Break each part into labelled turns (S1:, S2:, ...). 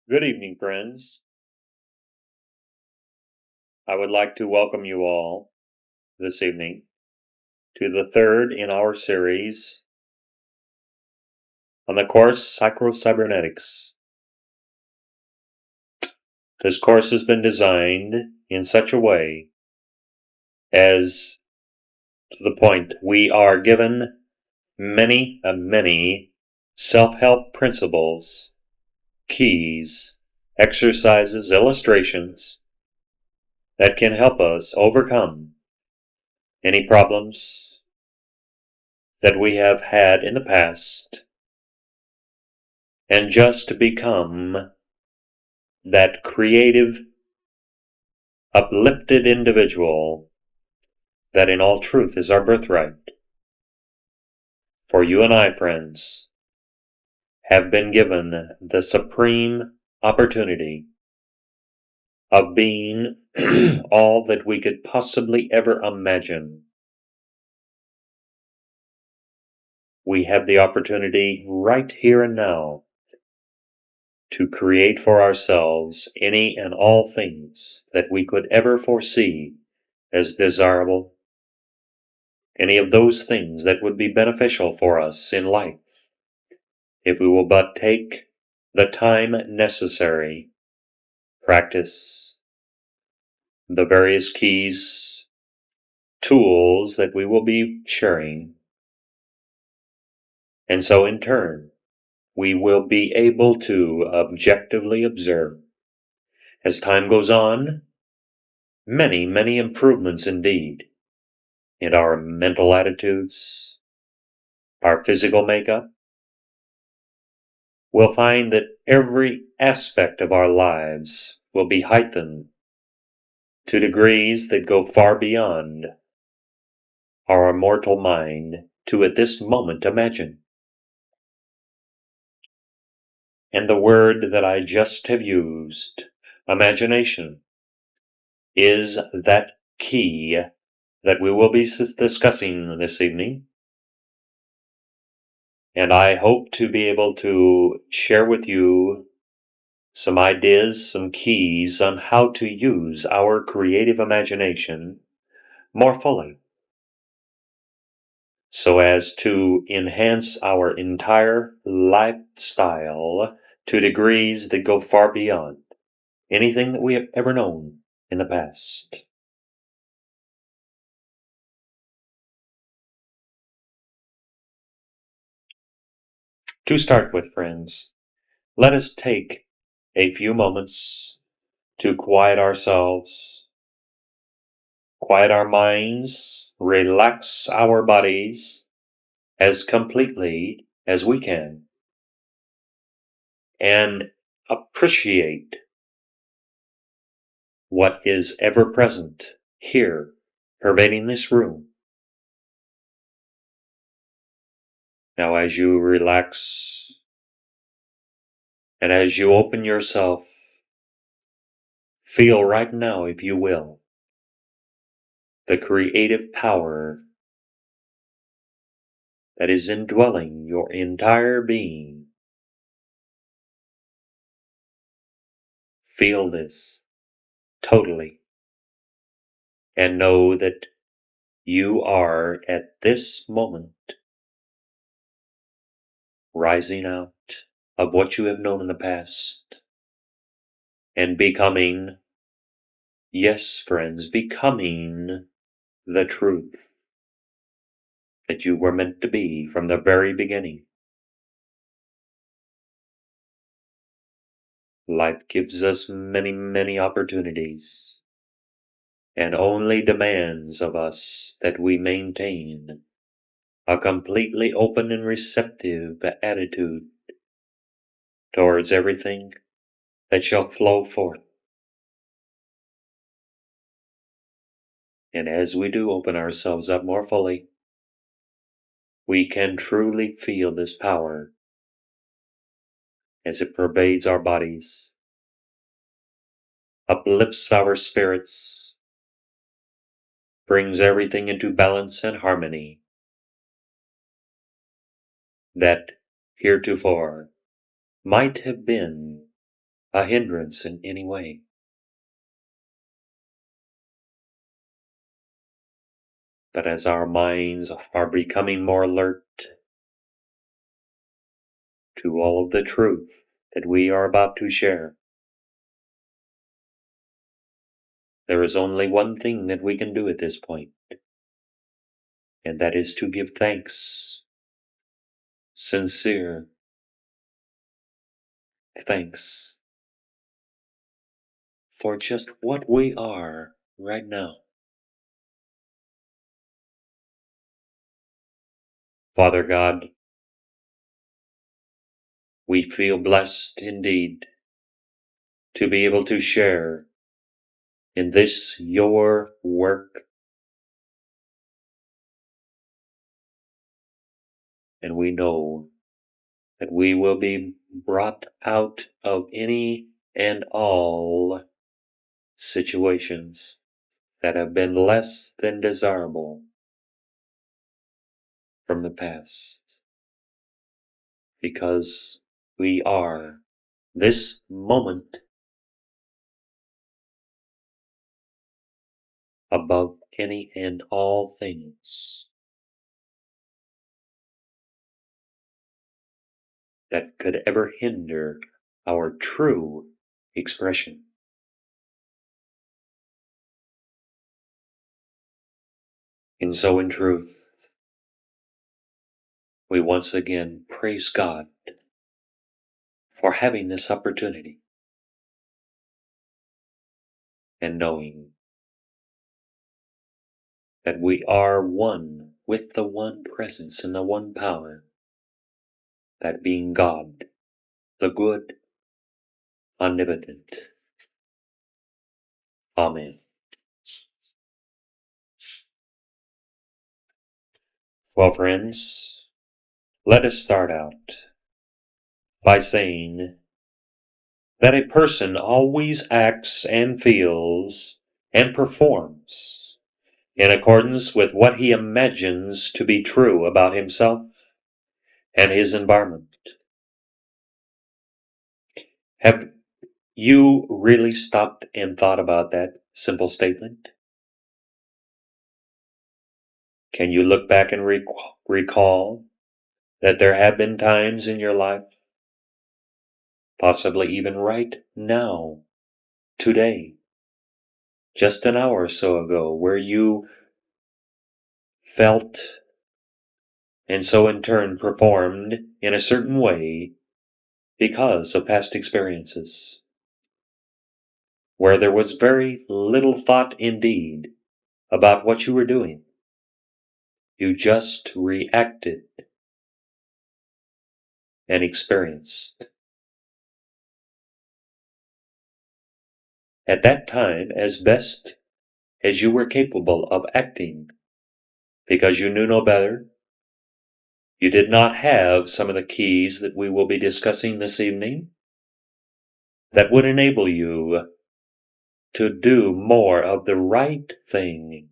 S1: Good evening, friends. I would like to welcome you all this evening to the third in our series on the course Psycho-Cybernetics. This course has been designed in such a way as to the point we are given many self-help principles, keys, exercises, illustrations that can help us overcome any problems that we have had in the past and just to become that creative, uplifted individual that in all truth is our birthright. For you and I, friends, have been given the supreme opportunity of being all that we could possibly ever imagine. We have the opportunity right here and now to create for ourselves any and all things that we could ever foresee as desirable, any of those things that would be beneficial for us in life, if we will but take the time necessary, practice the various keys, tools that we will be sharing, and so in turn, we will be able to objectively observe, as time goes on, many improvements indeed in our mental attitudes, our physical makeup. We'll find that every aspect of our lives will be heightened to degrees that go far beyond our mortal mind to at this moment imagine. And the word that I just have used, imagination, is that key that we will be discussing this evening. And I hope to be able to share with you some ideas, some keys on how to use our creative imagination more fully, so as to enhance our entire lifestyle to degrees that go far beyond anything that we have ever known in the past. To start with, friends, let us take a few moments to quiet ourselves, quiet our minds, relax our bodies as completely as we can, and appreciate what is ever present here, pervading this room. Now, as you relax and as you open yourself, feel right now, if you will, the creative power that is indwelling your entire being. Feel this totally, and know that you are at this moment rising out of what you have known in the past and becoming, yes, friends, becoming the truth that you were meant to be from the very beginning. Life gives us many opportunities and only demands of us that we maintain a completely open and receptive attitude towards everything that shall flow forth. And as we do open ourselves up more fully, we can truly feel this power as it pervades our bodies, uplifts our spirits, brings everything into balance and harmony that heretofore might have been a hindrance in any way. But as our minds are becoming more alert to all of the truth that we are about to share, there is only one thing that we can do at this point, and that is to give thanks, sincere thanks, for just what we are right now. Father God, we feel blessed indeed to be able to share in this your work, and we know that we will be brought out of any and all situations that have been less than desirable from the past, because we are this moment above any and all things that could ever hinder our true expression. And so in truth, we once again praise God for having this opportunity and knowing that we are one with the one presence and the one power, that being God, the good, omnipotent. Amen. Well, friends, let us start out by saying that a person always acts and feels and performs in accordance with what he imagines to be true about himself and his environment. Have you really stopped and thought about that simple statement? Can you look back and recall that there have been times in your life, possibly even right now, today, just an hour or so ago, where you felt and so in turn performed in a certain way because of past experiences, where there was very little thought indeed about what you were doing? You just reacted and experienced. At that time, as best as you were capable of acting, because you knew no better, you did not have some of the keys that we will be discussing this evening that would enable you to do more of the right thing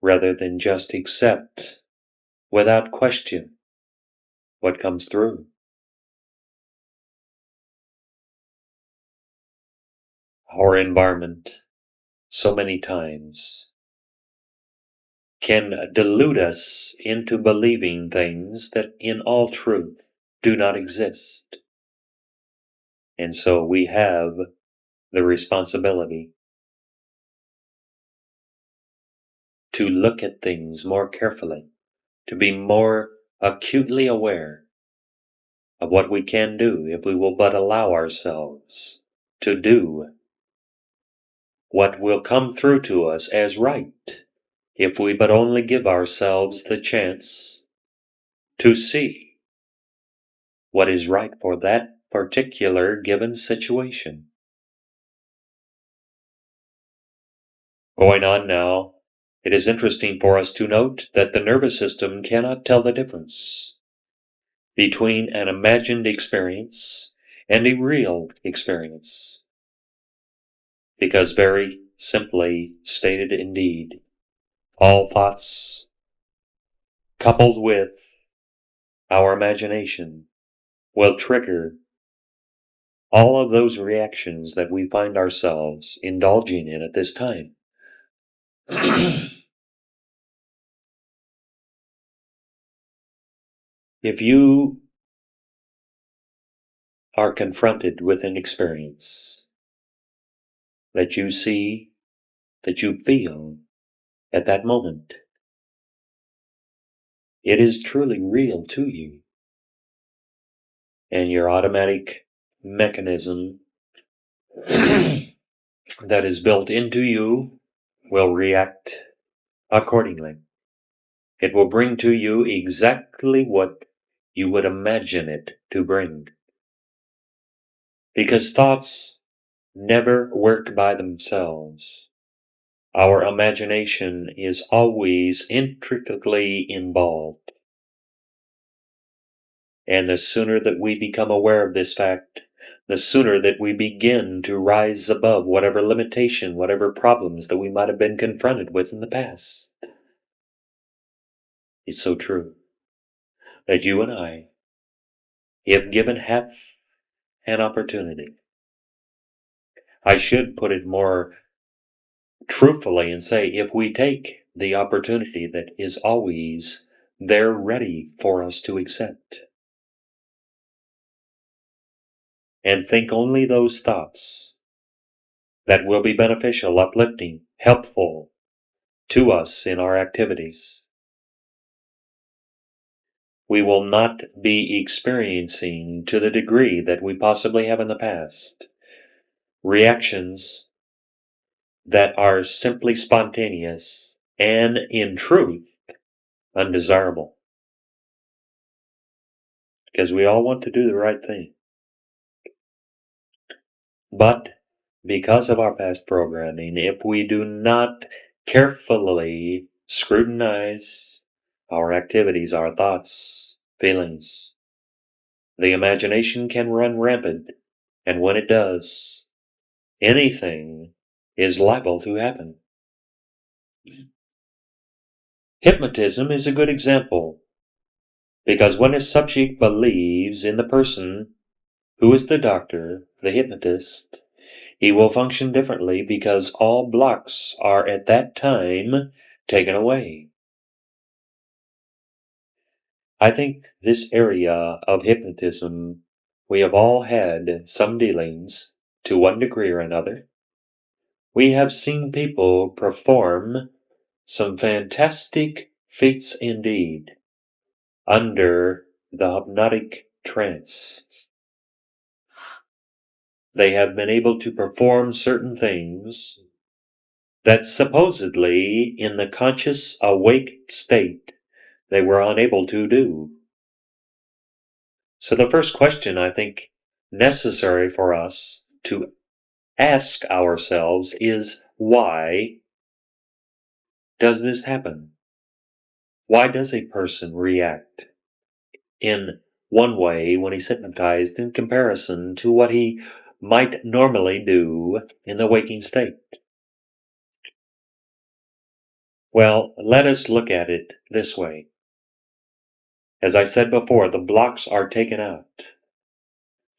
S1: rather than just accept without question what comes through. Our environment, so many times, can delude us into believing things that in all truth do not exist. And so we have the responsibility to look at things more carefully, to be more acutely aware of what we can do if we will but allow ourselves to do what will come through to us as right, if we but only give ourselves the chance to see what is right for that particular given situation. Going on now, it is interesting for us to note that the nervous system cannot tell the difference between an imagined experience and a real experience, because very simply stated indeed, all thoughts coupled with our imagination will trigger all of those reactions that we find ourselves indulging in at this time. If you are confronted with an experience that you see, that you feel at that moment, it is truly real to you, and your automatic mechanism that is built into you will react accordingly. It will bring to you exactly what you would imagine it to bring. Because thoughts never work by themselves. Our imagination is always intricately involved. And the sooner that we become aware of this fact, the sooner that we begin to rise above whatever limitation, whatever problems that we might have been confronted with in the past. It's so true that you and I, if given half an opportunity, I should put it more truthfully and say, if we take the opportunity that is always there ready for us to accept, and think only those thoughts that will be beneficial, uplifting, helpful to us in our activities, we will not be experiencing, to the degree that we possibly have in the past, reactions that are simply spontaneous and, in truth, undesirable. Because we all want to do the right thing. But because of our past programming, if we do not carefully scrutinize our activities, our thoughts, feelings, the imagination can run rampant, and when it does, anything is liable to happen. Hypnotism is a good example, because when a subject believes in the person who is the doctor, the hypnotist, he will function differently because all blocks are at that time taken away. I think this area of hypnotism, we have all had some dealings to one degree or another. We have seen people perform some fantastic feats indeed under the hypnotic trance. They have been able to perform certain things that supposedly, in the conscious awake state, they were unable to do. So the first question I think necessary for us to ask ourselves is, why does this happen? Why does a person react in one way when he's hypnotized in comparison to what he might normally do in the waking state? Well, let us look at it this way. As I said before, the blocks are taken out.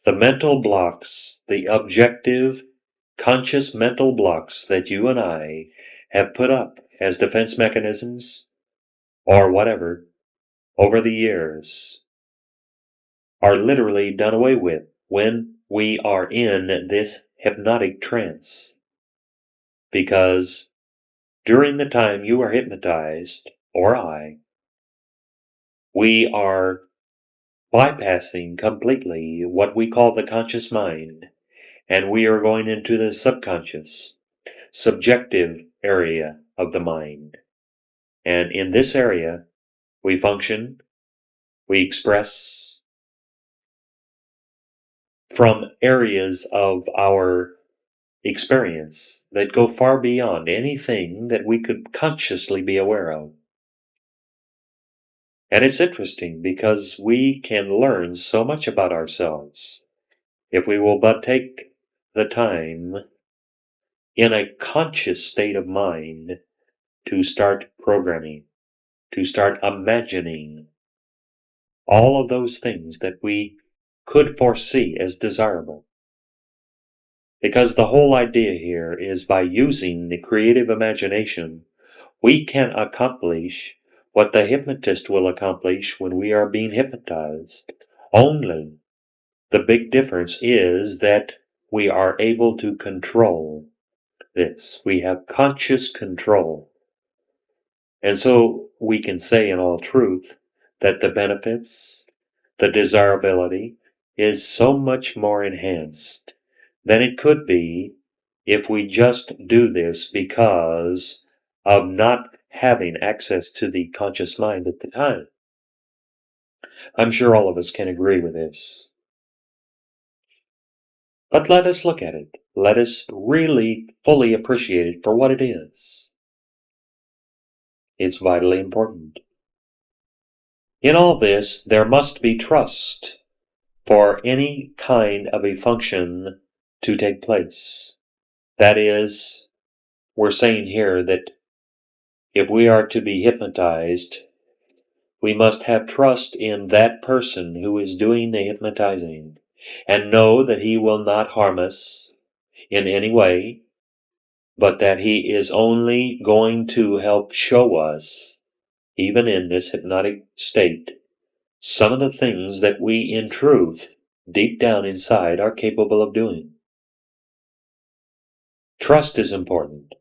S1: The mental blocks, the objective, conscious mental blocks that you and I have put up as defense mechanisms, or whatever, over the years, are literally done away with when we are in this hypnotic trance. Because during the time you are hypnotized, or I, we are bypassing completely what we call the conscious mind, and we are going into the subconscious, subjective area of the mind. And in this area, we function, we express from areas of our experience that go far beyond anything that we could consciously be aware of. And it's interesting because we can learn so much about ourselves if we will but take the time in a conscious state of mind to start programming, to start imagining all of those things that we could foresee as desirable. Because the whole idea here is by using the creative imagination, we can accomplish what the hypnotist will accomplish when we are being hypnotized. Only the big difference is that we are able to control this. We have conscious control. And so we can say in all truth that the benefits, the desirability is so much more enhanced than it could be if we just do this because of not having access to the conscious mind at the time. I'm sure all of us can agree with this. But let us look at it. Let us really fully appreciate it for what it is. It's vitally important. In all this, there must be trust for any kind of a function to take place. That is, we're saying here that if we are to be hypnotized, we must have trust in that person who is doing the hypnotizing and know that he will not harm us in any way, but that he is only going to help show us, even in this hypnotic state, some of the things that we, in truth, deep down inside, are capable of doing. Trust is important,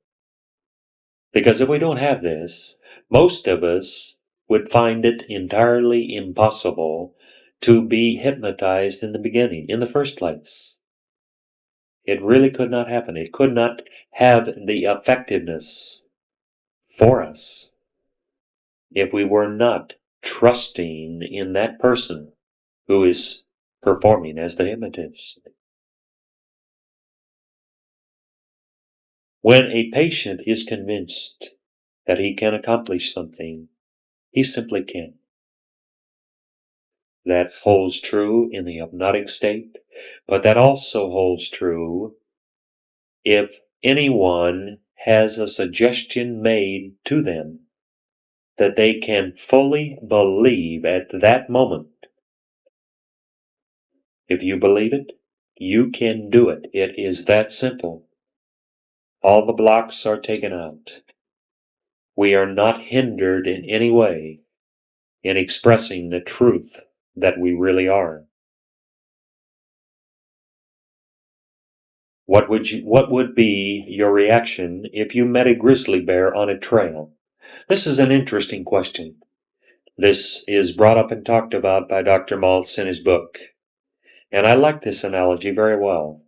S1: because if we don't have this, most of us would find it entirely impossible to be hypnotized in the beginning, in the first place. It really could not happen. It could not have the effectiveness for us if we were not trusting in that person who is performing as the hypnotist. When a patient is convinced that he can accomplish something, he simply can. That holds true in the hypnotic state, but that also holds true if anyone has a suggestion made to them that they can fully believe at that moment. If you believe it, you can do it. It is that simple. All the blocks are taken out. We are not hindered in any way in expressing the truth that we really are. What would be your reaction if you met a grizzly bear on a trail? This is an interesting question. This is brought up and talked about by Dr. Maltz in his book. And I like this analogy very well.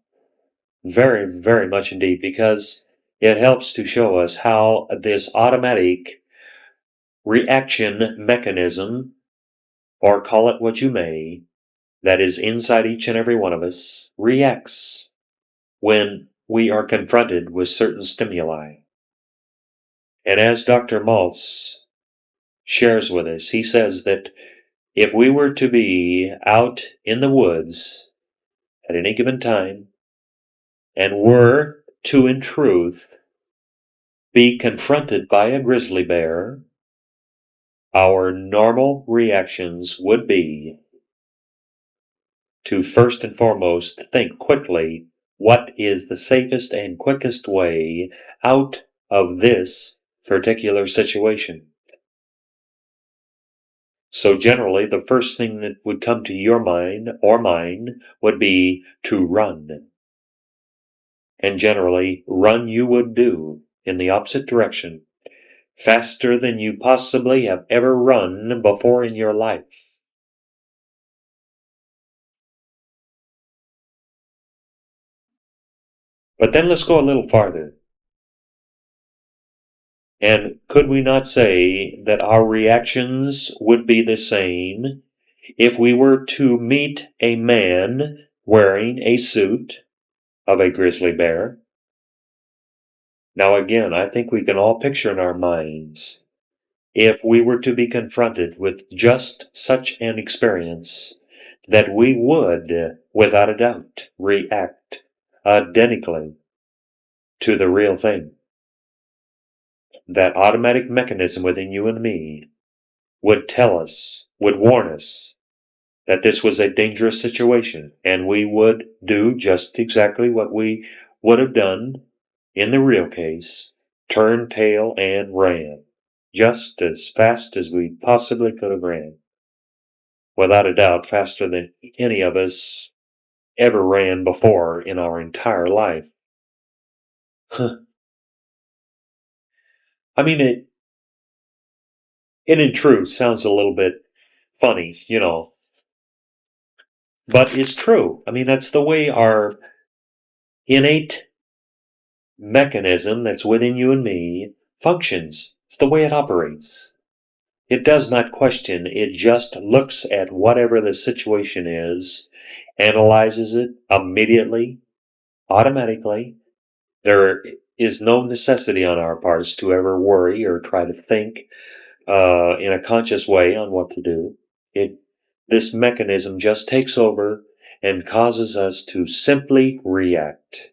S1: Very, very much indeed, because it helps to show us how this automatic reaction mechanism, or call it what you may, that is inside each and every one of us, reacts when we are confronted with certain stimuli. And as Dr. Maltz shares with us, he says that if we were to be out in the woods at any given time and were to, in truth, be confronted by a grizzly bear, our normal reactions would be to first and foremost think quickly what is the safest and quickest way out of this particular situation. So generally, the first thing that would come to your mind or mine would be to run. And generally, run you would do in the opposite direction, faster than you possibly have ever run before in your life. But then let's go a little farther. And could we not say that our reactions would be the same if we were to meet a man wearing a suit of a grizzly bear? Now again, I think we can all picture in our minds, if we were to be confronted with just such an experience, that we would, without a doubt, react identically to the real thing. That automatic mechanism within you and me would tell us, would warn us, that this was a dangerous situation, and we would do just exactly what we would have done in the real case, turned tail and ran, just as fast as we possibly could have ran. Without a doubt, faster than any of us ever ran before in our entire life. I mean, it in truth sounds a little bit funny, but it's true. I mean, that's the way our innate mechanism that's within you and me functions. It's the way it operates. It does not question, it just looks at whatever the situation is, analyzes it immediately, automatically. There is no necessity on our parts to ever worry or try to think in a conscious way on what to do. This mechanism just takes over and causes us to simply react.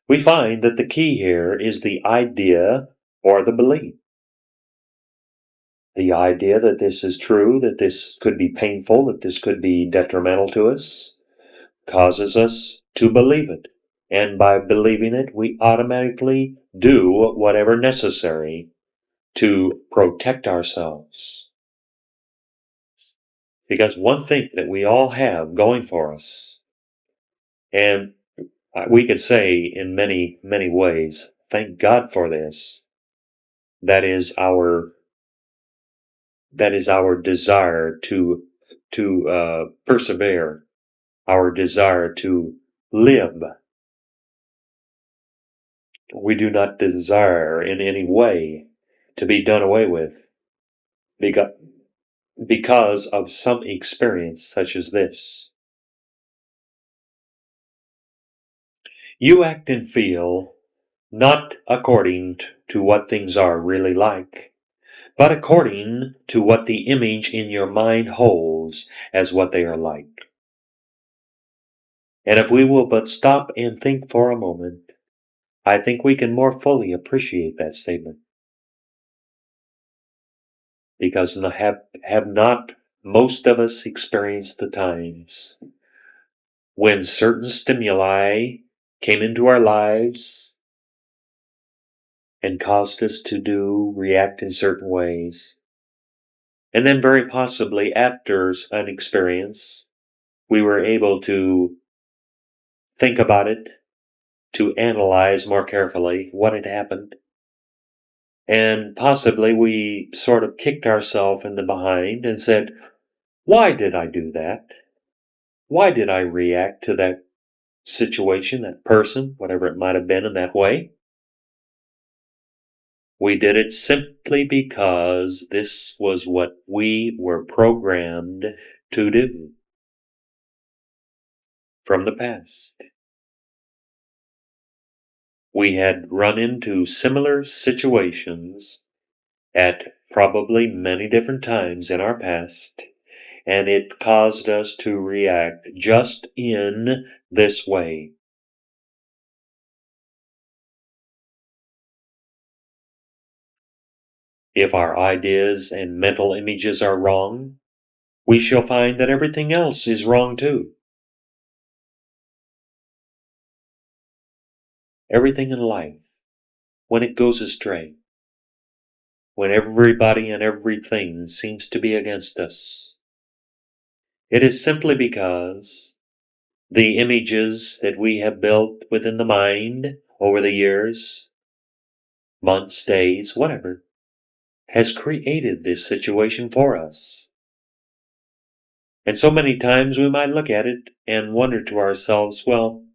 S1: We find that the key here is the idea or the belief. The idea that this is true, that this could be painful, that this could be detrimental to us, causes us to believe it. And by believing it, we automatically do whatever necessary to protect ourselves. Because one thing that we all have going for us, and we could say in many, many ways, thank God for this, that is our desire to persevere, our desire to live. We do not desire in any way to be done away with because of some experience such as this. You act and feel not according to what things are really like, but according to what the image in your mind holds as what they are like. And if we will but stop and think for a moment, I think we can more fully appreciate that statement. Because have not most of us experienced the times when certain stimuli came into our lives and caused us to react in certain ways. And then very possibly after an experience, we were able to think about it, to analyze more carefully what had happened. And possibly we sort of kicked ourselves in the behind and said, why did I do that? Why did I react to that situation, that person, whatever it might have been in that way? We did it simply because this was what we were programmed to do from the past. We had run into similar situations at probably many different times in our past, and it caused us to react just in this way. If our ideas and mental images are wrong, we shall find that everything else is wrong too. Everything in life, when it goes astray, when everybody and everything seems to be against us, it is simply because the images that we have built within the mind over the years, months, days, whatever, has created this situation for us. And so many times we might look at it and wonder to ourselves, well,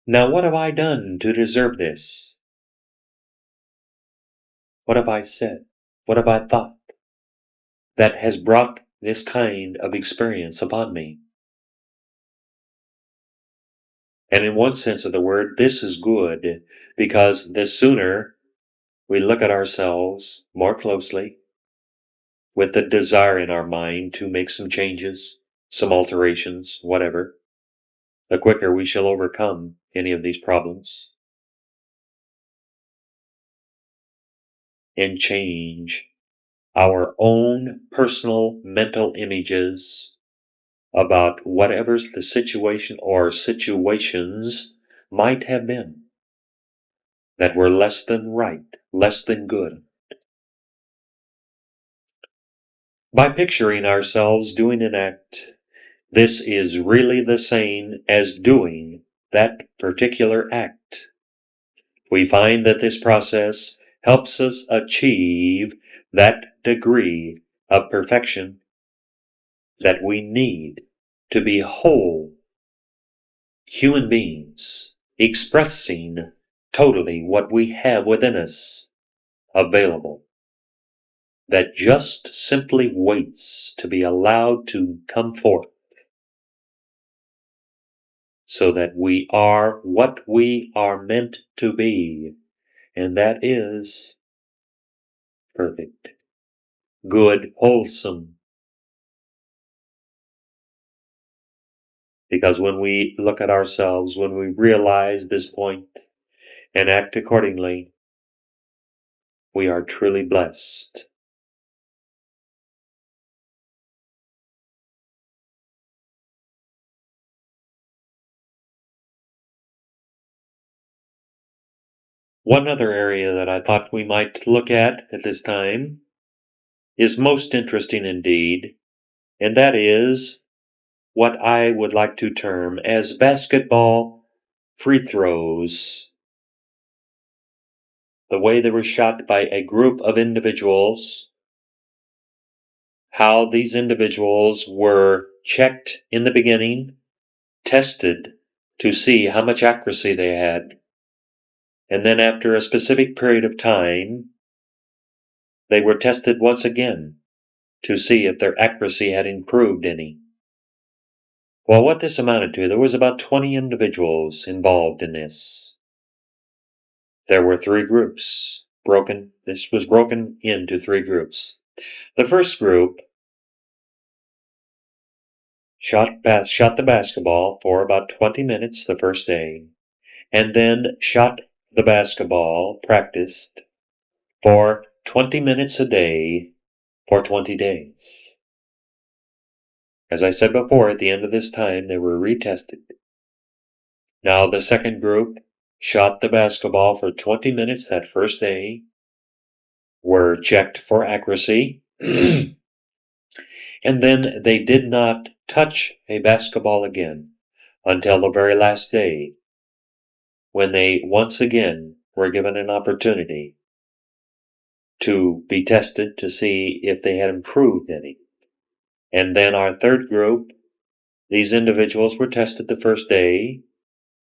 S1: now what have I done to deserve this? What have I said? What have I thought that has brought this kind of experience upon me? And in one sense of the word, this is good, because the sooner we look at ourselves more closely with the desire in our mind to make some changes, some alterations, whatever, the quicker we shall overcome any of these problems and change our own personal mental images about whatever the situation or situations might have been that were less than right, less than good. By picturing ourselves doing an act, this is really the same as doing that particular act. We find that this process helps us achieve that degree of perfection that we need to be whole human beings, expressing totally what we have within us available, that just simply waits to be allowed to come forth, so that we are what we are meant to be, and that is perfect, good, wholesome. Because when we look at ourselves, when we realize this point and act accordingly, we are truly blessed. One other area that I thought we might look at this time is most interesting indeed, and that is what I would like to term as basketball free throws. The way they were shot by a group of individuals, how these individuals were checked in the beginning, tested to see how much accuracy they had, and then after a specific period of time, they were tested once again to see if their accuracy had improved any. Well, what this amounted to, there was about 20 individuals involved in this. There were three groups. This was broken into three groups. The first group shot the basketball for about 20 minutes the first day, and then shot the basketball, practiced, for 20 minutes a day for 20 days. As I said before, at the end of this time, they were retested. Now, the second group shot the basketball for 20 minutes that first day, were checked for accuracy, and then they did not touch a basketball again until the very last day, when they once again were given an opportunity to be tested to see if they had improved any. And then our third group, these individuals were tested the first day,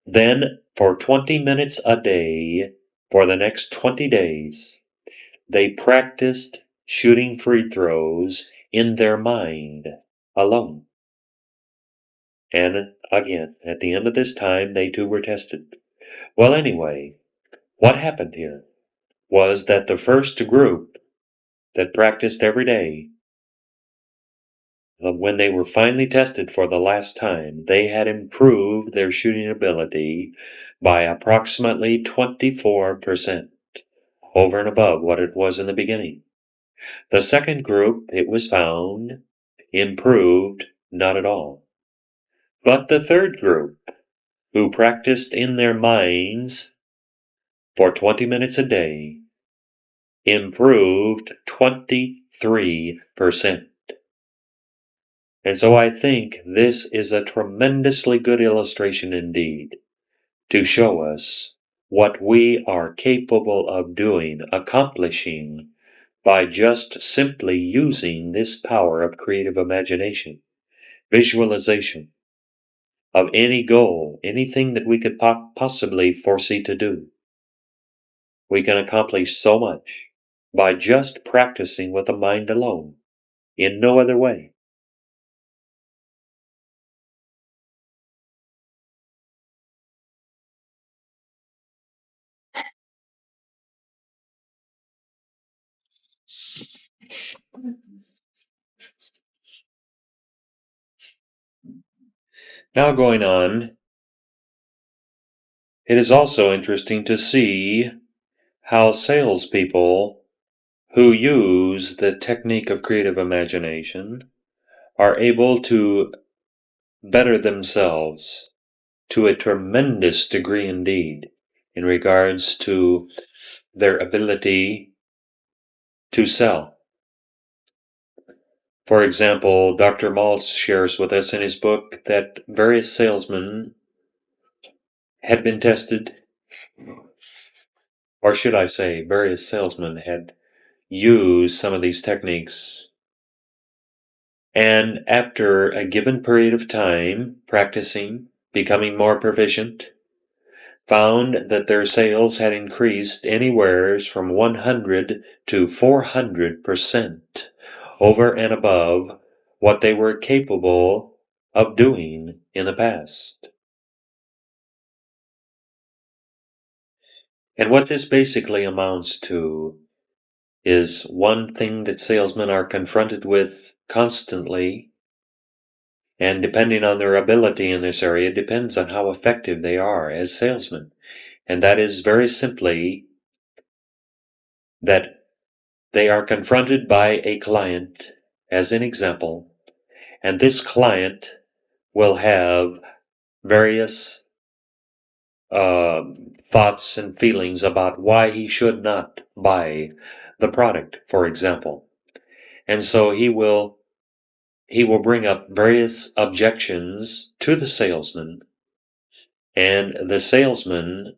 S1: then for 20 minutes a day for the next 20 days, they practiced shooting free throws in their mind alone. And again, at the end of this time, they too were tested. Well, anyway, what happened here was that the first group that practiced every day, when they were finally tested for the last time, they had improved their shooting ability by approximately 24%, over and above what it was in the beginning. The second group, it was found, improved not at all. But the third group, who practiced in their minds for 20 minutes a day, improved 23%. And so I think this is a tremendously good illustration indeed to show us what we are capable of doing, accomplishing, by just simply using this power of creative imagination, visualization of any goal, anything that we could possibly foresee to do. We can accomplish so much by just practicing with the mind alone, in no other way. Now going on, it is also interesting to see how salespeople who use the technique of creative imagination are able to better themselves to a tremendous degree indeed in regards to their ability to sell. For example, Dr. Maltz shares with us in his book that various salesmen had been tested, or should I say, various salesmen had used some of these techniques, and after a given period of time practicing, becoming more proficient, found that their sales had increased anywhere from 100 to 400% over and above what they were capable of doing in the past. And what this basically amounts to is one thing that salesmen are confronted with constantly, and depending on their ability in this area depends on how effective they are as salesmen. And that is very simply that they are confronted by a client, as an example, and this client will have various thoughts and feelings about why he should not buy the product, for example. And so he will bring up various objections to the salesman, and the salesman,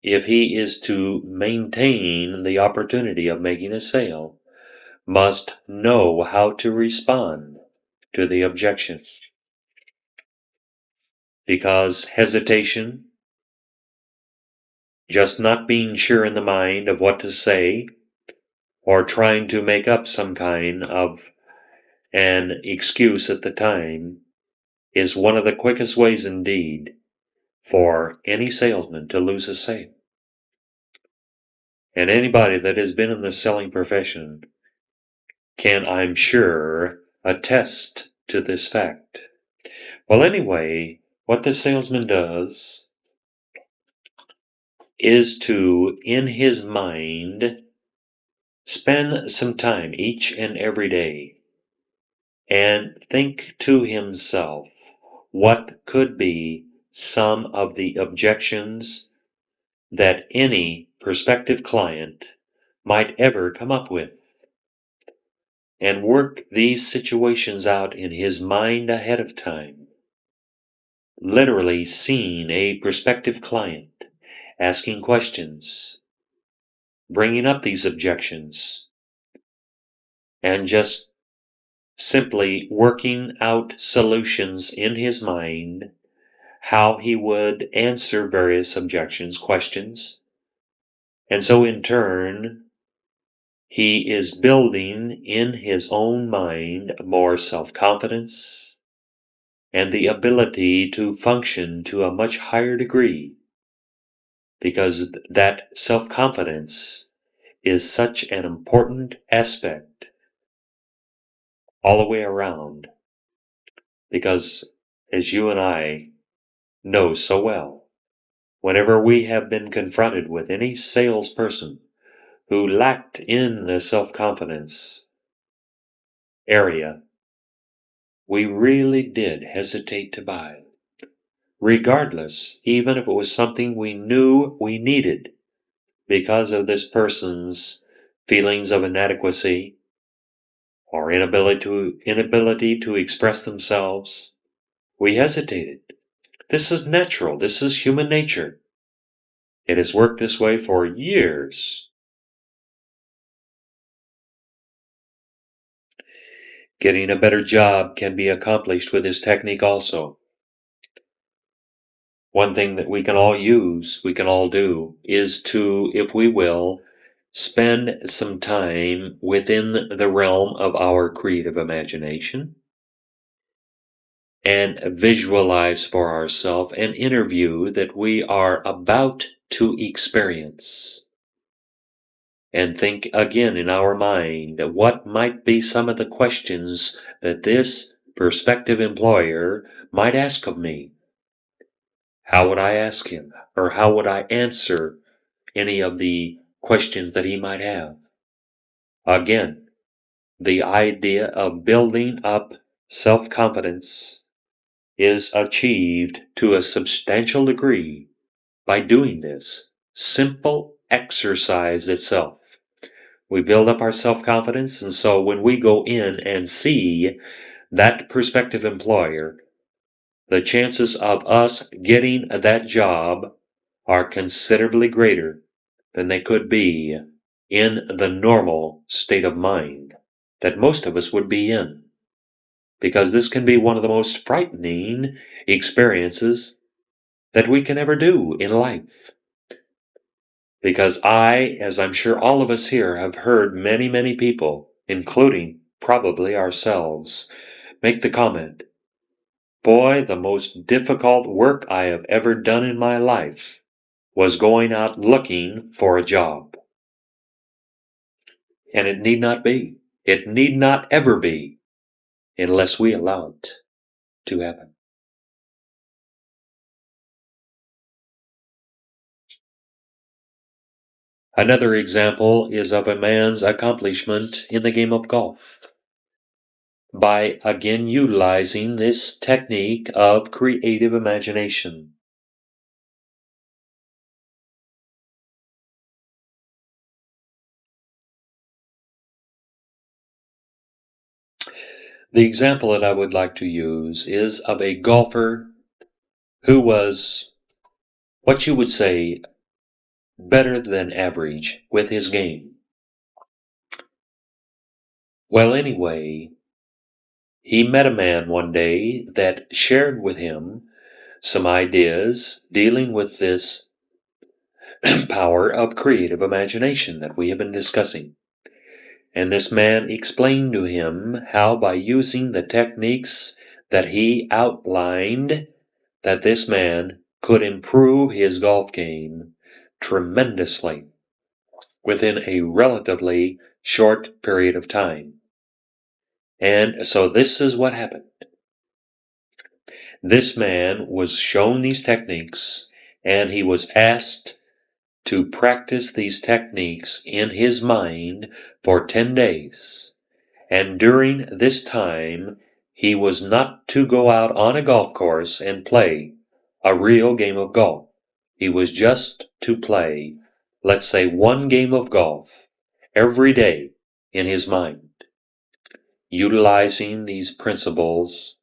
S1: if he is to maintain the opportunity of making a sale, must know how to respond to the objection. Because hesitation, just not being sure in the mind of what to say, or trying to make up some kind of an excuse at the time, is one of the quickest ways indeed for any salesman to lose a sale. And anybody that has been in the selling profession can, I'm sure, attest to this fact. Well, anyway, what the salesman does is to, in his mind, spend some time each and every day and think to himself what could be some of the objections that any prospective client might ever come up with, and work these situations out in his mind ahead of time. Literally seeing a prospective client, asking questions, bringing up these objections, and just simply working out solutions in his mind, how he would answer various objections, questions. And so in turn, he is building in his own mind more self-confidence and the ability to function to a much higher degree, because that self-confidence is such an important aspect all the way around. Because, as you and I know so well, whenever we have been confronted with any salesperson who lacked in the self-confidence area, we really did hesitate to buy, regardless, even if it was something we knew we needed, because of this person's feelings of inadequacy or inability to express themselves. We hesitated. This is natural. This is human nature. It has worked this way for years. Getting a better job can be accomplished with this technique also. One thing that we can all use, we can all do, is to, if we will, spend some time within the realm of our creative imagination and visualize for ourselves an interview that we are about to experience. And think again in our mind, what might be some of the questions that this prospective employer might ask of me? How would I ask him? Or how would I answer any of the questions that he might have? Again, the idea of building up self-confidence is achieved to a substantial degree by doing this simple exercise itself. We build up our self-confidence, and so when we go in and see that prospective employer, the chances of us getting that job are considerably greater than they could be in the normal state of mind that most of us would be in. Because this can be one of the most frightening experiences that we can ever do in life. Because as I'm sure all of us here have heard many, many people, including probably ourselves, make the comment, boy, the most difficult work I have ever done in my life was going out looking for a job. And it need not be. It need not ever be, unless we allow it to happen. Another example is of a man's accomplishment in the game of golf. By again utilizing this technique of creative imagination. The example that I would like to use is of a golfer who was, what you would say, better than average with his game. Well, anyway, he met a man one day that shared with him some ideas dealing with this power of creative imagination that we have been discussing. And this man explained to him how by using the techniques that he outlined, that this man could improve his golf game tremendously within a relatively short period of time. And so this is what happened. This man was shown these techniques, and he was asked to practice these techniques in his mind for 10 days. And during this time, he was not to go out on a golf course and play a real game of golf. He was just to play, let's say, one game of golf every day in his mind, utilizing these principles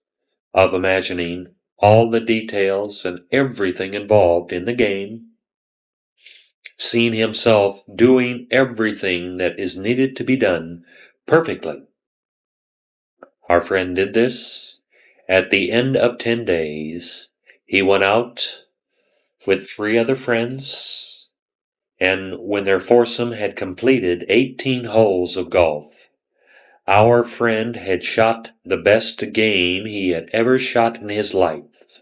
S1: of imagining all the details and everything involved in the game, seeing himself doing everything that is needed to be done perfectly. Our friend did this. At the end of 10 days, he went out with 3 other friends, and when their foursome had completed 18 holes of golf, our friend had shot the best game he had ever shot in his life.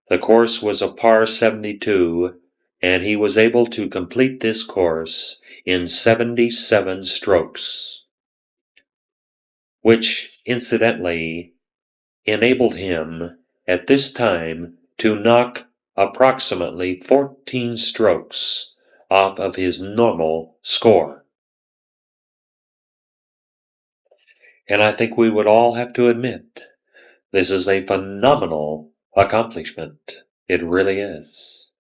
S1: The course was a par 72, and he was able to complete this course in 77 strokes, which, incidentally, enabled him at this time to knock approximately 14 strokes off of his normal score. And I think we would all have to admit this is a phenomenal accomplishment. It really is.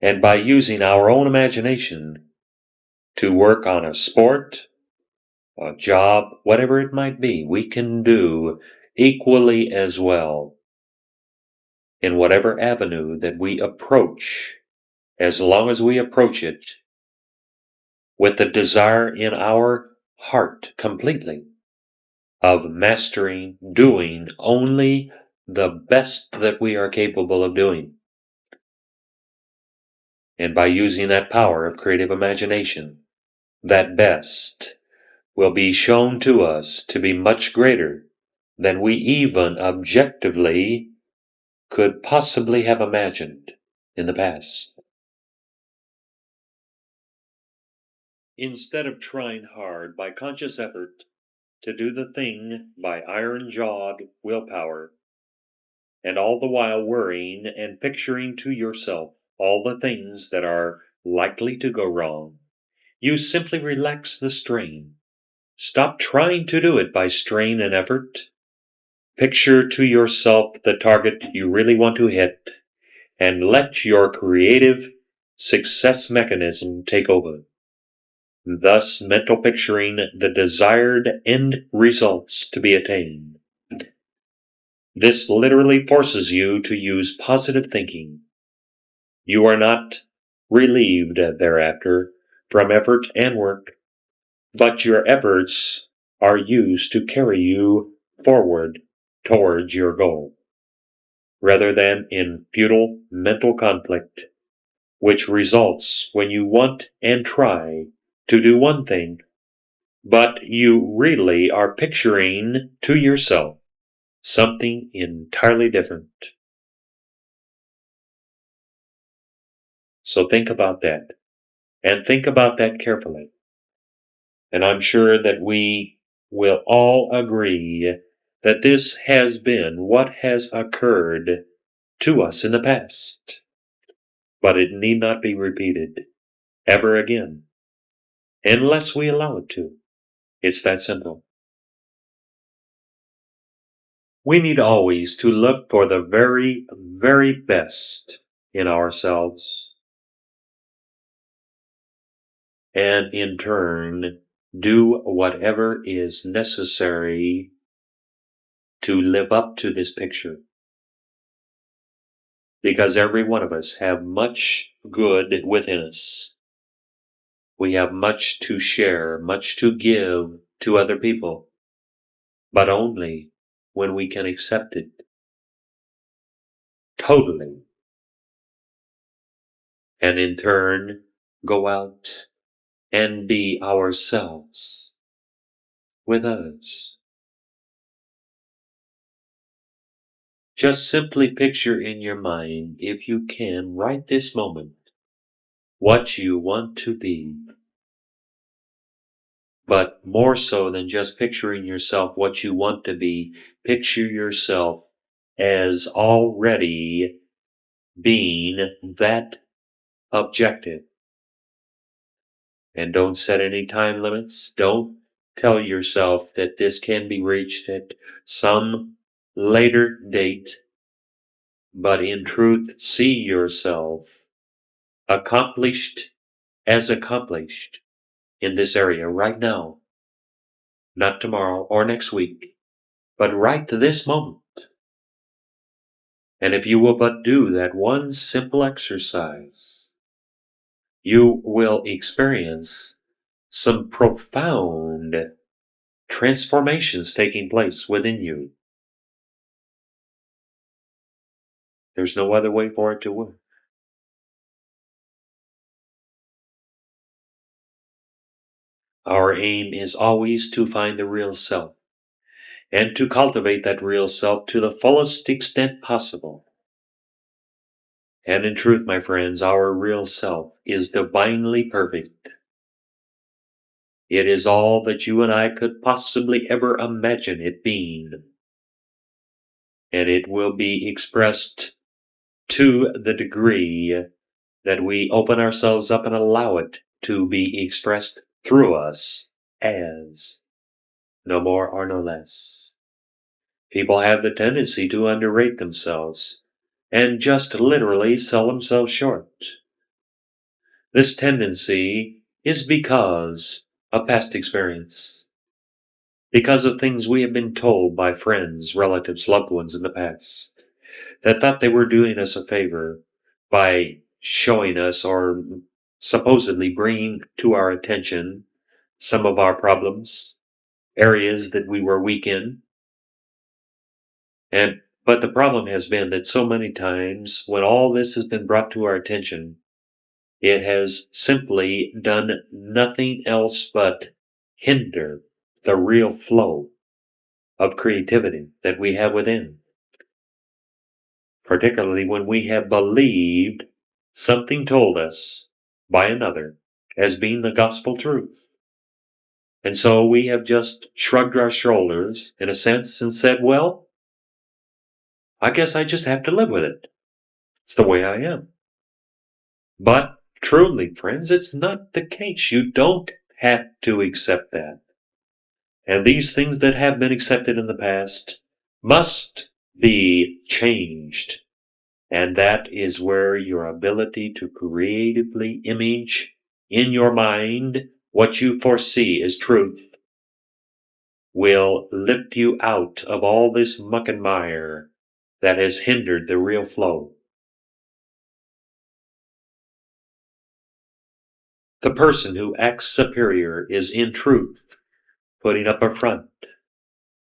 S1: And by using our own imagination to work on a sport, a job, whatever it might be, we can do equally as well in whatever avenue that we approach, as long as we approach it with the desire in our heart completely of mastering, doing only the best that we are capable of doing. And by using that power of creative imagination, that best will be shown to us to be much greater than we even objectively could possibly have imagined in the past. Instead of trying hard by conscious effort to do the thing by iron-jawed willpower, and all the while worrying and picturing to yourself all the things that are likely to go wrong, You simply relax the strain. Stop trying to do it by strain and effort. Picture to yourself the target you really want to hit and let your creative success mechanism take over. Thus, mental picturing the desired end results to be attained. This literally forces you to use positive thinking. You are not relieved thereafter from effort and work, but your efforts are used to carry you forward towards your goal, rather than in futile mental conflict, which results when you want and try to do one thing, but you really are picturing to yourself something entirely different. So think about that, and think about that carefully. And I'm sure that we will all agree that this has been what has occurred to us in the past. But it need not be repeated ever again, unless we allow it to. It's that simple. We need always to look for the very, very best in ourselves, and in turn, do whatever is necessary to live up to this picture. Because every one of us have much good within us. We have much to share, much to give to other people, but only when we can accept it totally, and in turn go out and be ourselves with others. Just simply picture in your mind, if you can, right this moment, what you want to be. But more so than just picturing yourself what you want to be, picture yourself as already being that objective. And don't set any time limits. Don't tell yourself that this can be reached at some later date. But in truth, see yourself accomplished in this area right now. Not tomorrow or next week, but right this moment. And if you will but do that one simple exercise, you will experience some profound transformations taking place within you. There's no other way for it to work. Our aim is always to find the real self and to cultivate that real self to the fullest extent possible. And in truth, my friends, our real self is divinely perfect. It is all that you and I could possibly ever imagine it being. And it will be expressed to the degree that we open ourselves up and allow it to be expressed through us as no more or no less. People have the tendency to underrate themselves and just literally sell themselves short. This tendency is because of past experience, because of things we have been told by friends, relatives, loved ones in the past that thought they were doing us a favor by showing us or supposedly bringing to our attention some of our problems, areas that we were weak in. But the problem has been that so many times when all this has been brought to our attention, it has simply done nothing else but hinder the real flow of creativity that we have within. Particularly when we have believed something told us by another as being the gospel truth. And so we have just shrugged our shoulders, in a sense, and said, well, I guess I just have to live with it. It's the way I am. But Truly, friends, it's not the case. You don't have to accept that. And these things that have been accepted in the past must be changed. And that is where your ability to creatively image in your mind what you foresee is truth will lift you out of all this muck and mire that has hindered the real flow. The person who acts superior is in truth putting up a front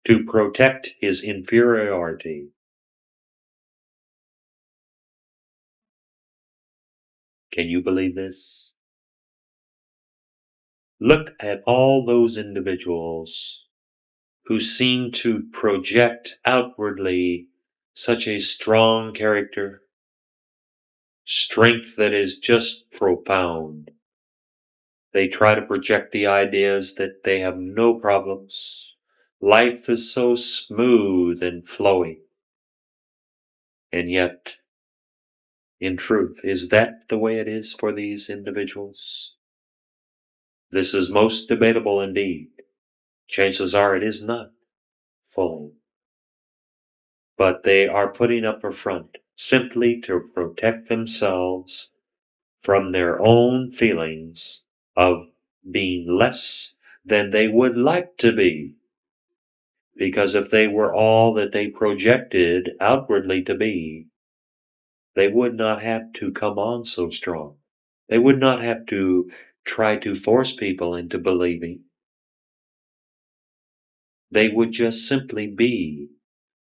S1: to protect his inferiority. Can you believe this? Look at all those individuals who seem to project outwardly such a strong character, strength that is just profound. They try to project the ideas that they have no problems. Life is so smooth and flowing. And yet, in truth, is that the way it is for these individuals? This is most debatable indeed. Chances are it is not fully. But they are putting up a front simply to protect themselves from their own feelings of being less than they would like to be. Because if they were all that they projected outwardly to be, they would not have to come on so strong. They would not have to try to force people into believing. They would just simply be.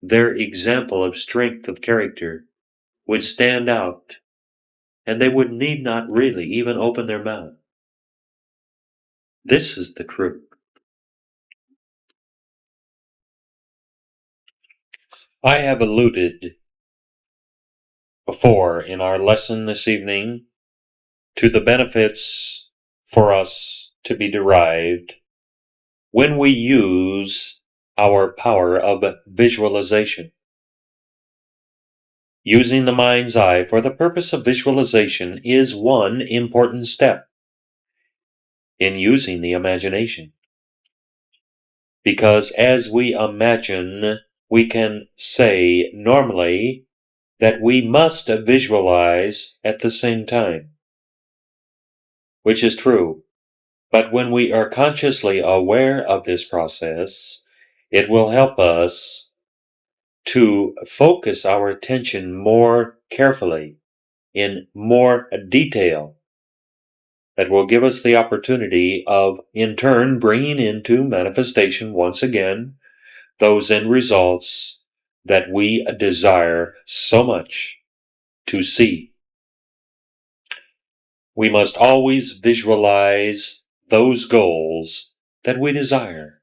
S1: Their example of strength of character would stand out, and they would need not really even open their mouth. This is the truth. I have alluded before in our lesson this evening to the benefits for us to be derived when we use our power of visualization. Using the mind's eye for the purpose of visualization is one important step in using the imagination. Because as we imagine, we can say normally that we must visualize at the same time, which is true. But when we are consciously aware of this process, it will help us to focus our attention more carefully, in more detail, that will give us the opportunity of, in turn, bringing into manifestation once again those end results that we desire so much to see. We must always visualize those goals that we desire.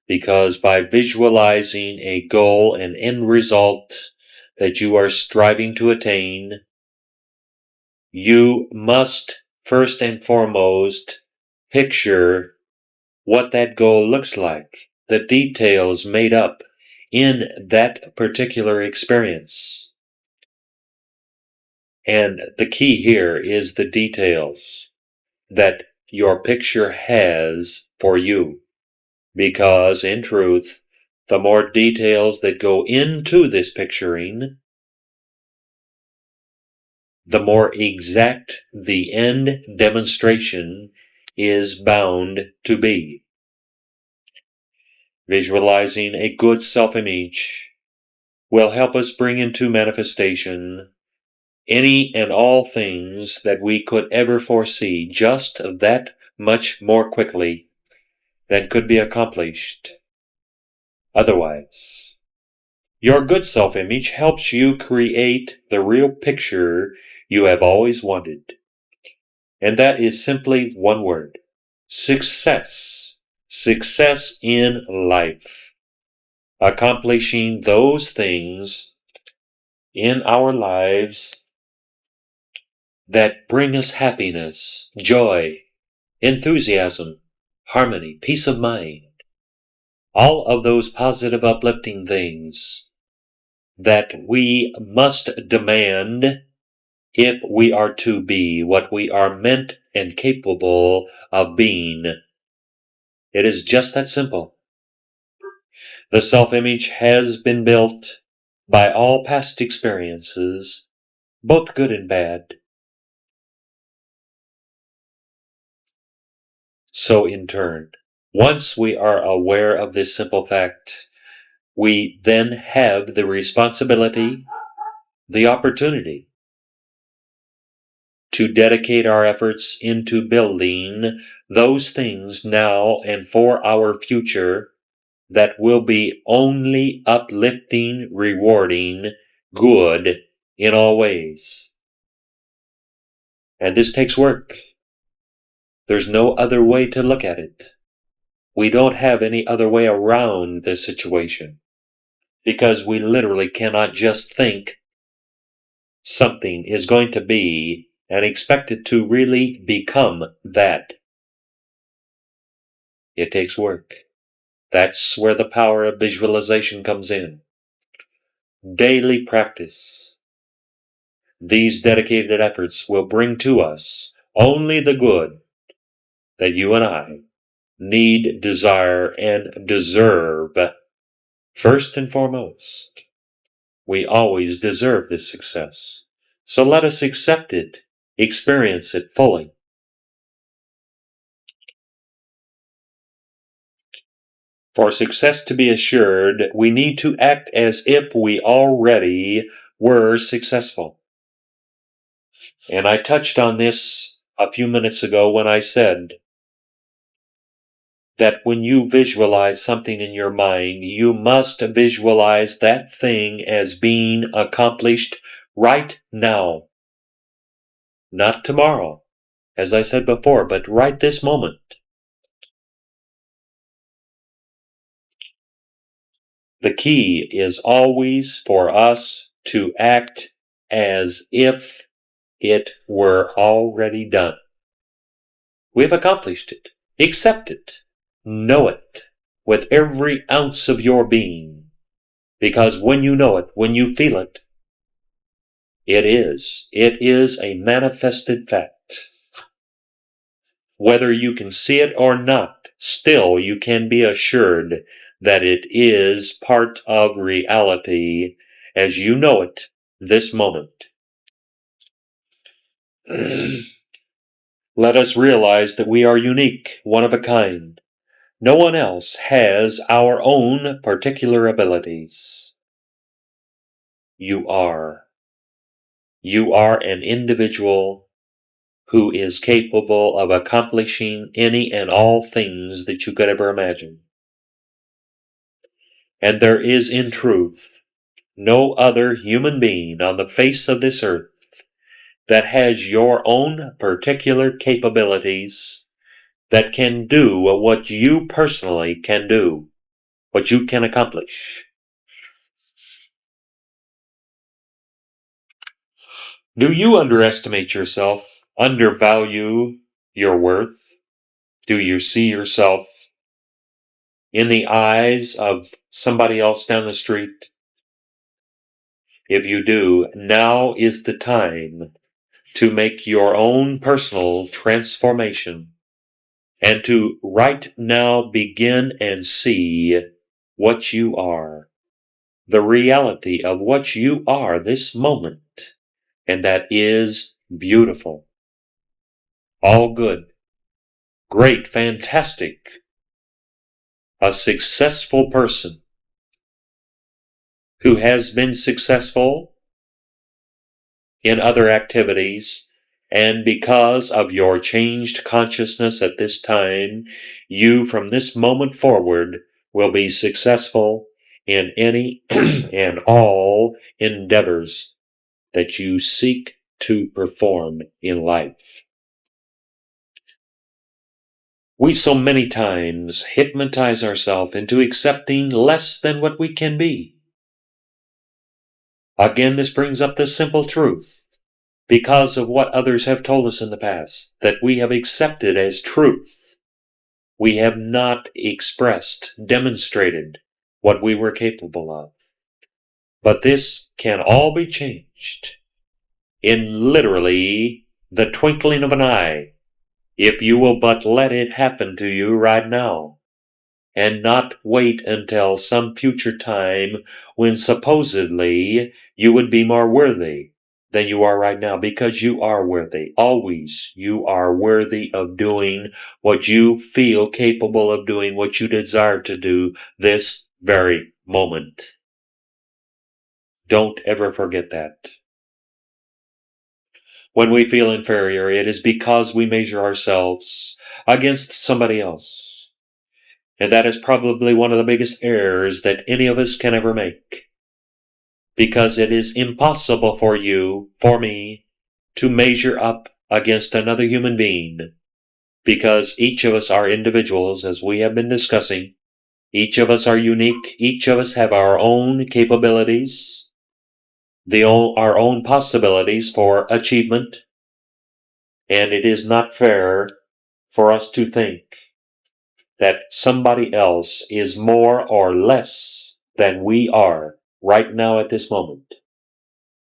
S1: Because by visualizing a goal, an end result that you are striving to attain, you must first and foremost picture what that goal looks like, the details made up in that particular experience. And the key here is the details that your picture has for you. Because, in truth, the more details that go into this picturing, the more exact the end demonstration is bound to be. Visualizing a good self-image will help us bring into manifestation any and all things that we could ever foresee just that much more quickly than could be accomplished otherwise. Your good self-image helps you create the real picture you have always wanted. And that is simply one word: success. Success in life. Accomplishing those things in our lives that bring us happiness, joy, enthusiasm, harmony, peace of mind. All of those positive, uplifting things that we must demand if we are to be what we are meant and capable of being. It is just that simple. The self-image has been built by all past experiences, both good and bad. So in turn, once we are aware of this simple fact, we then have the responsibility, the opportunity to dedicate our efforts into building those things now and for our future that will be only uplifting, rewarding, good in all ways. And this takes work. There's no other way to look at it. We don't have any other way around this situation, because we literally cannot just think something is going to be and expect it to really become that. It takes work. That's where the power of visualization comes in. Daily practice. These dedicated efforts will bring to us only the good that you and I need, desire, and deserve. First and foremost, we always deserve this success. So let us accept it, experience it fully. For success to be assured, we need to act as if we already were successful. And I touched on this a few minutes ago when I said that when you visualize something in your mind, you must visualize that thing as being accomplished right now. Not tomorrow, as I said before, but right this moment. The key is always for us to act as if it were already done. We've accomplished it. Accept it. Know it with every ounce of your being. Because when you know it, when you feel it, it is a manifested fact. Whether you can see it or not, still you can be assured that it is part of reality as you know it this moment. Let us realize that we are unique, one of a kind. No one else has our own particular abilities. You are. You are an individual who is capable of accomplishing any and all things that you could ever imagine. And there is, in truth, no other human being on the face of this earth that has your own particular capabilities that can do what you personally can do, what you can accomplish. Do you underestimate yourself, undervalue your worth? Do you see yourself in the eyes of somebody else down the street? If you do, now is the time to make your own personal transformation and to right now begin and see what you are, the reality of what you are this moment, and that is beautiful, all good, great, fantastic, a successful person who has been successful in other activities, and because of your changed consciousness at this time, you from this moment forward will be successful in any and all endeavors that you seek to perform in life. We so many times hypnotize ourselves into accepting less than what we can be. Again, this brings up the simple truth, because of what others have told us in the past, that we have accepted as truth. We have not expressed, demonstrated what we were capable of. But this can all be changed in literally the twinkling of an eye, if you will but let it happen to you right now, and not wait until some future time when supposedly you would be more worthy than you are right now, because you are worthy. Always, you are worthy of doing what you feel capable of doing, what you desire to do this very moment. Don't ever forget that. When we feel inferior, it is because we measure ourselves against somebody else. And that is probably one of the biggest errors that any of us can ever make. Because it is impossible for you, for me, to measure up against another human being. Because each of us are individuals, as we have been discussing. Each of us are unique. Each of us have our own capabilities, our own possibilities for achievement. And it is not fair for us to think that somebody else is more or less than we are right now at this moment.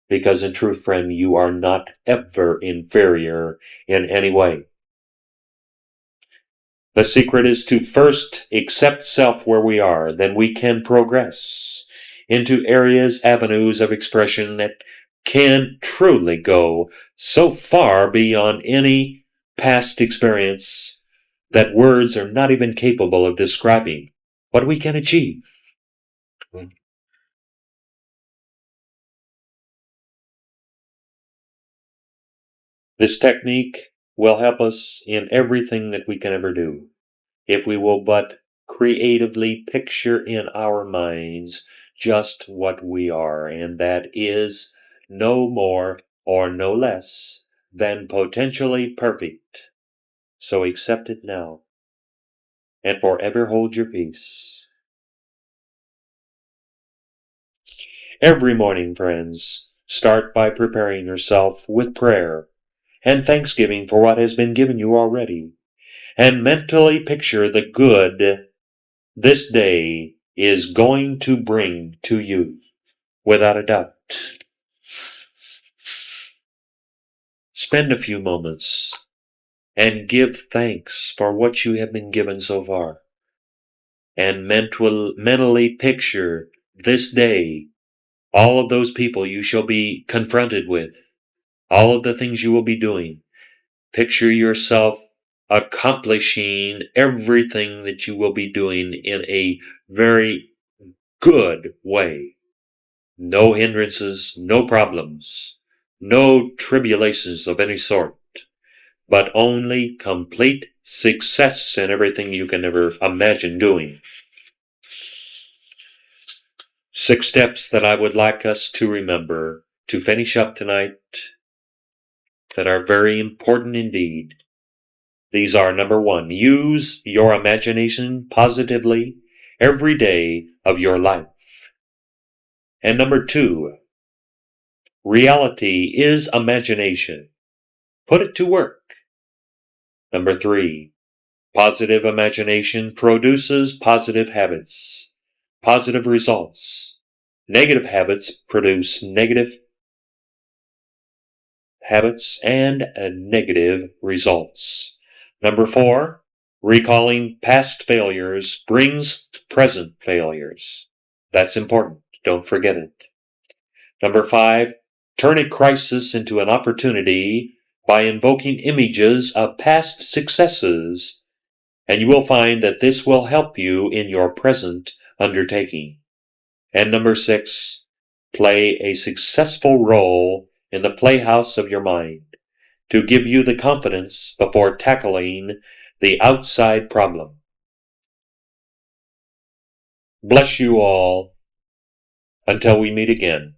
S1: Because in truth, friend, you are not ever inferior in any way. The secret is to first accept self where we are, then we can progress into areas, avenues of expression that can truly go so far beyond any past experience that words are not even capable of describing what we can achieve. This technique will help us in everything that we can ever do, if we will but creatively picture in our minds just what we are, and that is no more or no less than potentially perfect. So accept it now, and forever hold your peace. Every morning, friends, start by preparing yourself with prayer and thanksgiving for what has been given you already, and mentally picture the good this day is going to bring to you, without a doubt. Spend a few moments and give thanks for what you have been given so far, and mentally picture this day all of those people you shall be confronted with, all of the things you will be doing. Picture yourself accomplishing everything that you will be doing in a very good way. No hindrances, no problems, no tribulations of any sort, but only complete success in everything you can ever imagine doing. 6 steps that I would like us to remember to finish up tonight that are very important indeed. These are: number 1, use your imagination positively every day of your life. And number 2, reality is imagination. Put it to work. Number 3, positive imagination produces positive habits, positive results. Negative habits produce negative habits and negative results. Number 4, recalling past failures brings present failures. That's important. Don't forget it. Number 5, turn a crisis into an opportunity by invoking images of past successes, and you will find that this will help you in your present undertaking. And number 6, play a successful role in the playhouse of your mind to give you the confidence before tackling the outside problem. Bless you all until we meet again.